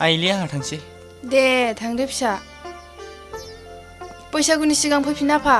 आइले आंहा थांसै। दे थांदो फिसा। बैसागुनि सिगां फैफिन आफा।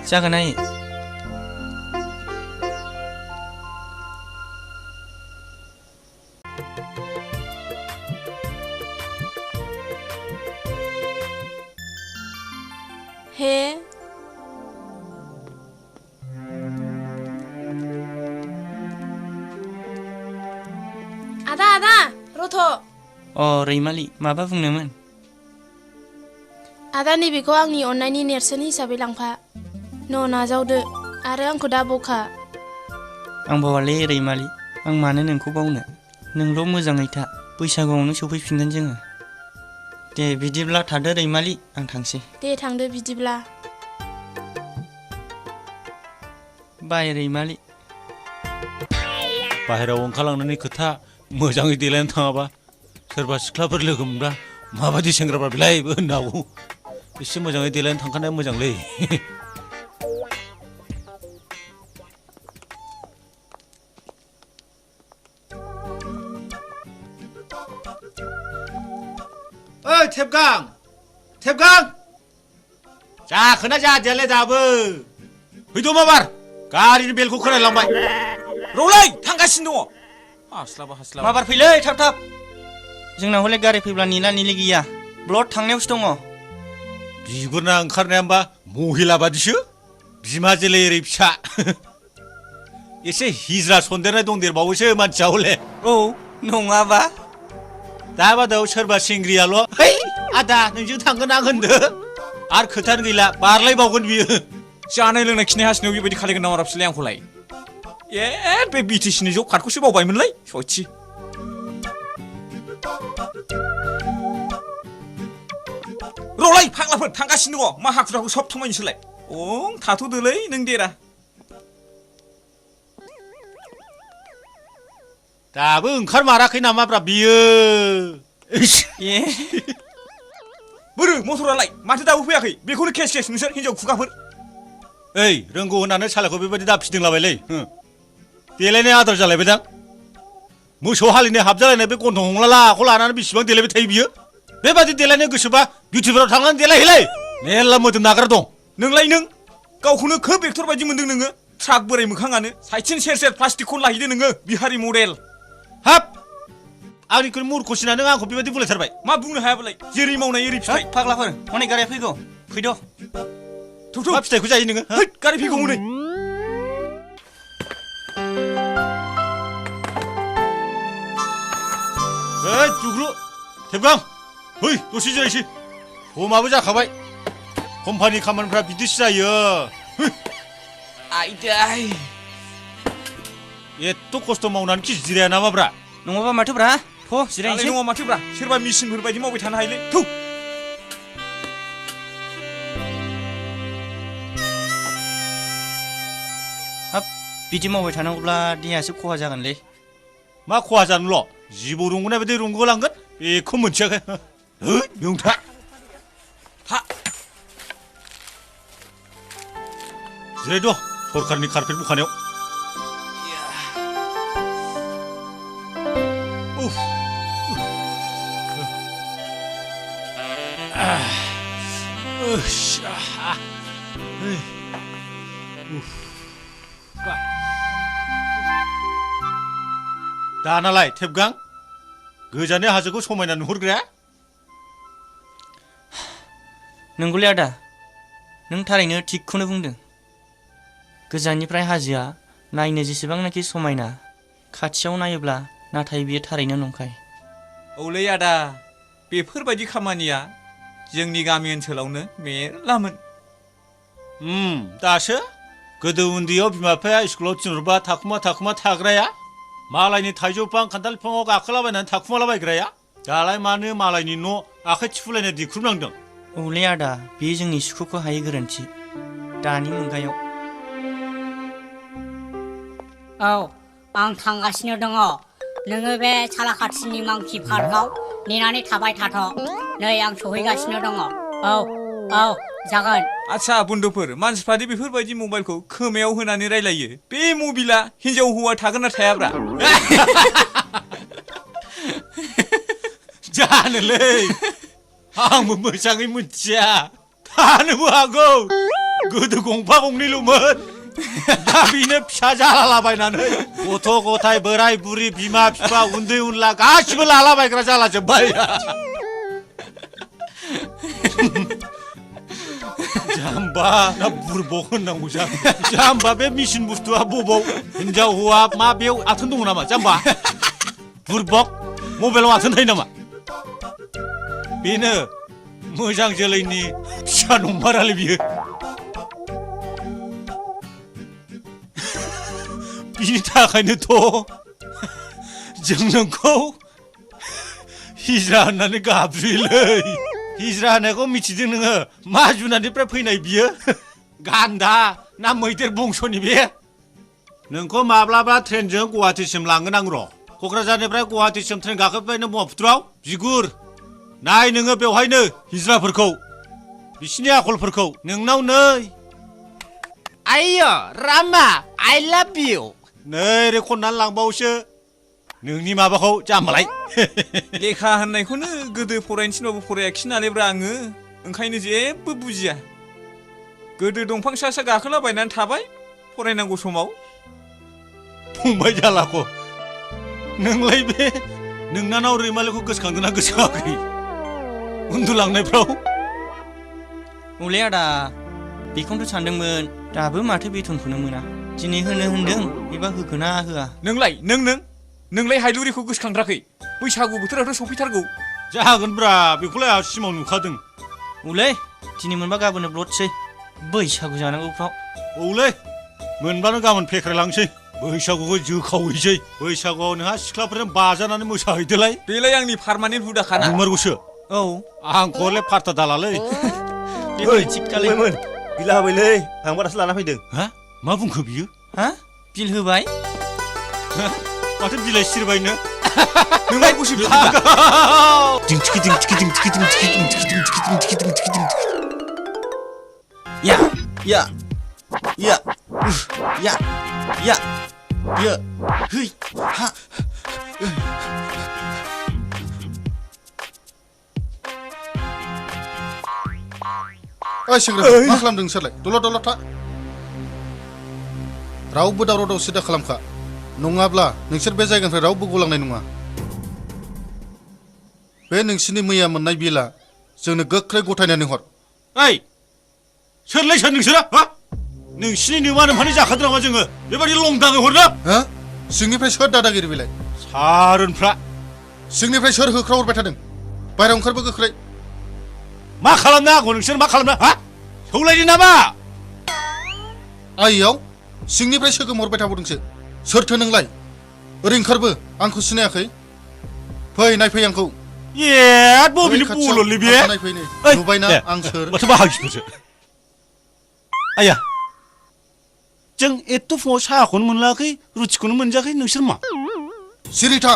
जागोन आइ। हे आदा आदा रथ' अ रैमालि माबा बुंनोमोन? आदा नैबेखौ आंनि अननायनि नेरसोन हिसाबै लांफा। न' नाजावदो आरो आंखौ दा बावखा। आं बावालै रैमालि, आं मानो नोंखौ बावनो? नोंल' मोजाङै था, बैसागुआवनो सफैफिनगोन जोङो। दे बिदिब्ला थादो रैमालि, आं थांसै। दे थांदो बिदिब्ला। बाय रैमालि। बाहेरायाव ओंखारलांनायनि खोथा, मोजाङै देलायनो थाङाबा सोरबा सिख्लाफोर लोगो मोनब्ला माबायदि सेंग्राफ्रा बेलायबो होननो हागौ। एसे मोजाङै देलायनो थांखानाया मोजांलै। ओइ थेबगां थेबगां जाखोना जादियालै दाबो फैद' माबार गारिनि बेलखौ खोनालांबाय। रौलै थांगासिनो दङ। हास्लाबा माबार फैलै थाब थाब। जोंनाव हले गारि फैब्ला निला निलि गैया, ब्लड थांनायावसो दङ। बिगुरना ओंखारनाया होमबा महिला बादिसो, बिमाजे एरै फिसा। एसे हिज्रा सन्देरनाय दंदेरबावोसो मानसिया हले। औ नङाबा। दा बादाव सोरबा सेंग्रियाल' है आदा नोंजों थांगोन आं होनदो आरो खोथानो गैला, बारलायबावगोन बियो। जानाय लोंनाय खिनाय हासुनायाव बेबायदि खालायगोन नामा राबसिलाय आंखौलाय? बे बिटिसिनि जब कार्डखौसो बावबायमोनलै सयथि। र'लै फाग्लाफोर थांगासिनो दङ, मा हाखु दाखु सब थमायनोसोलाय। थाथ'दोलै नों देरा। दाबो ओंखारमाराखै नामाब्रा बियो? बोरो मटरालाय माथो दाबो फैयाखै? बेखौनो केस केस नोंसोर हिनजाव खुगाफोर। ओइ रोंगौ होननानै सालाखौ बेबायदि दाफिदोंलाबायलै। देलायनाय आदार जालायबायदां। मोसौ हालिनाय हाबजालायनाय बे गन्थं हंला लाखौ लानानै बेसेबां देलायबाय थायो बियो? बेबादि देलायनो गोसोबा बिउटिफोराव थांनानै देलायहैलै, मेरला मोदोम नाग्रा दं। नोंलाय नों गावखौनो खोब एक्टर बायदि मोनदों नोङो। ट्राक बोराय मोखाङानो साइथिं सेर सेर प्लास्टिकखौ लाहैदो नोङो, बिहारि मडेल। हाब आंनिख्रुइ मुरख'सिना नों आंखौ बेबायदि बुलायथारबाय। मा बुंनो हायाबालाय, जेरै मावनाय एरै फिथाइ। फाग्लाफोर हनै गारिया फैगौ, फैद'। मा फिथाइखौ जायो नोङो? गारि फैगौ हनै। जुग्रु थेबगां फै दसे जिरायसै, समाबो जाखाबाय। कम्पानि खामानिफ्रा बिदिसो जायो। आइदाय एथ' खस्थ' मावनानै खि जिराया नामाब्रा? नङाबा माथोब्रा, थ' जिरायनोसै। नङा माथोब्रा, सोरबा मेसिनफोर बायदि मावबाय थानो हायोलै। थौ हाब बिदि मावबाय थानांगौब्ला देहायासो खहा जागोनलै। मा खहा जानोल'? जिबौ रंगनाय बायदि रंगलांगोन, बेखौ मोनथियाखै। नोंथा था जिरायद' सरकारनि कारपेट बुखानायाव। दानालाय थेबगां गोजाननि हाजोखौ समायना नुहुरग्राया? नंगौलै आदा, नों थारैनो थिगखौनो बुंदों। गोजाननिफ्राय हाजोआ नायनो जेसेबांनाखि समायना, खाथियाव नायोब्ला नाथाय बियो थारैनो नंखाय। औलै आदा, बेफोरबायदि खामानिया जोंनि गामि ओनसोलावनो मेरलामोन। दासो गोदो उन्दैयाव बिमा बिफाया स्कुलाव थिनहरबा थाखुमा थाग्राया, मालायनि थाइजौ बिफां खान्थाल बिफाङाव गाखोलाबायनानै थाखुमालाबायग्राया, दालाय मानो मालायनि न' आखाइ थिफुलायनो दिख्रुबनांदों? औलै आदा, बेयो जोंनि सुखुखौ हायै गोरोन्थि दानि मुगायाव। औ आं थांगासिनो दङ। नोङो बे सालाखाथिनि मांकि पार्कआव नेनानै थाबाय थाथ'। नै आं सहैगासिनो दङ। औ जागोन। आच्छा बन्धुफोर, मानसिफ्रादि बेफोरबायदि मबाइलखौ खोमायाव होनानै रायलायो, बे मबिला हिनजाव हौवा थागोन ना थायाब्रा? जानोलै आंबो मोजाङै मिथिया थानोबो हागौ गोदो गंफा गंनैल'मोन दा बेनो फिसा जालालाबायनानै गथ' गथाय बोराय बुरि बिमा बिफा उन्दै उनला गासिबो लालाबायग्रा जालाजोब्बाय जाम्बा ना बुरबक होननांगौ जाम्बा बे मेचिन बुस्थुआ बबाव हिनजाव हौवा मा बेयाव आथोन दङ नामा जाम्बा बुरबक मबाइलाव आथोन थायो नामा बेनो मोजां जोलैनि फिसा नंमारालै बियो बिनि थाखायनोथ' जों नोंखौ हिजरा होननानै गाबज्रियोलै हिजरा होननायखौ मिथिदों नोङो मा जुनारनिफ्राय फैनाय बियो गान्दा ना मैदेर बंस'नि बे नोंखौ माब्लाबा ट्रेनजों गुवाहाटिसिम लांगोन आं र' क'क्राझारनिफ्राय गुवाहाटिसिम ट्रेन गाखोबायनो ब्रह्मपुत्रआव बिगुर नाय नोङो बेवहायनो हिजराफोरखौ बिसिनि आखलफोरखौ नोंनाव नै आइयो रामा आइ लाभ इउ नै रे खननानै लांबावसो नोंनि माबाखौ जाम्बालाय लेखा होननायखौनो गोदो फरायनो थिनबाबो फरायाखिसै नालायब्रा आङो ओंखायनो जेबो बुजिया गोदो दंफां सा सा गाखोलाबायनानै थाबाय फरायनांगौ समाव फंबाय जालाखौ नोंलाय बे नोंनानाव रैमालिखौ गोसोखांदोंना गोसोखाङाखै उन्दुलांनायफ्राव औलै आदा बेखौनोथ' सानदोंमोन दाबो माथो बेथनखौनो मोना दिनै होनो होनदों एबा होखोना होआ नोंलाय हायलुरिखौ गोसोखांद्राखै बैसागु बोथोरावथ' सफैथारगौ जागोनब्रा बेखौलाय आहा सिमां नुखादों औलै दिनै मोनबा गाबोननो ब्लडसै बैसागु जानांगौफ्राव औलै मोनबानो गाबोन फेख्रायलांसै बैसागुखौ जोखावहैसै बैसागुआव नोंहा सिख्लाफोरजों बाजानानै मोसाहैदोलाय बेलाय आंनि पार्मानेन्ट हुदाखाना नंमारगौसो औ आंखौ हले फात्ता दालालै बेबायदि थिगखालै बिला होबायलै आं बारासो लाना फैदों हा मा बुंखो बियो हा बिल होबाय माथो बिलाइ सिरबायनो नोंलाय गुसु या या या या या या है हा ओइ सेंग्रा मा खालामदों नोंसोरलाय दलद था रावबो दावराव दावसि दा खालामखा नङाब्ला नोंसोर बे जायगानिफ्राय रावबो गलांनाय नङा बे नोंसिनि मैया मोननाय बिला जोंनो गोख्रै गथायनानै हर ओइ सोरलाय सोर नोंसोरा हा नोंसिनि नोमा नोम्फानि जाखादों नामा जोङो बेबायदि लंदाङै हरनो हो सिंनिफ्राय सोर दादागिरि बेलाय सारोनफ्रा सिंनिफ्राय सोर होख्राव हरबाय थादों बायरायाव ओंखारबो गोख्रै मा खालामनो आंखौ नोंसोर मा खालामनो हा सौलायदो नामा आइयाव सिंनिफ्राय सोगोम हरबाय थाबावदोंसो सोरथो नोंलाय ओरै ओंखारबो आंखौ सिनायाखै फै नायफै आंखौ ए बबेनि बल'लै बे नायफै नै नुबायना आं सोर माथो बाहागिफोरसो आया जों एथ' फुङाव साहाखौनो मोनलाखै रुटिखौनो मोनजायाखै नोंसोर मा सिरिथा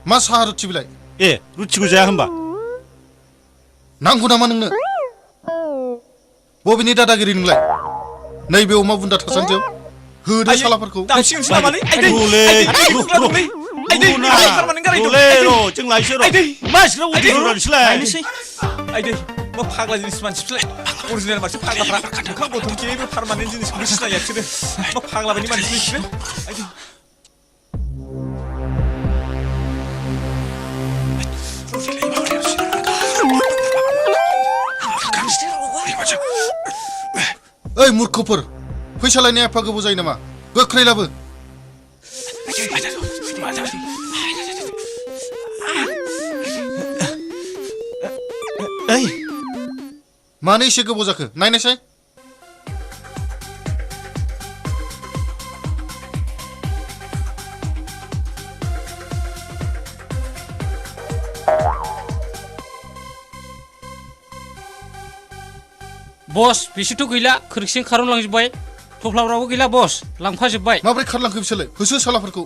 मा साहा रुथि बिलाय ए रुटिखौ जाया होनबा नांगौ नामा नोंनो बबेनि दादागिरि नोंलाय नैबे अमा बुन्दा थासान्दियाव होदो सालाफोरखौ दांसिगोनसो नामालै आइदै जों लायसै र' मानसिफ्रा उदैफोरानोसैलाय नायनोसै आइदै मा फाग्ला जिनिस मानसिफ्रालाय अरिजिनेल मानसि फाग्लाफ्रा ओंखाम गथ'नि बे पार्मानेन्ट जिनिसखौनो सिनाया बिसोरो मा फाग्ला बायदि मानसि बिसोरो आइदै ओइ मूर्खफोर फैसा लायनाया एफा गोबाव जायो नामा गोख्रै लाबो ओइ मानो एसे गोबाव जाखो नायनायसाय बस बिसोरथ' गैला खोरखिजों खारनलांजोब्बाय थफ्लाफ्राबो गैला बस लांफाजोब्बाय माब्रै खारलांखो बिसोरलाय होसो सालाफोरखौ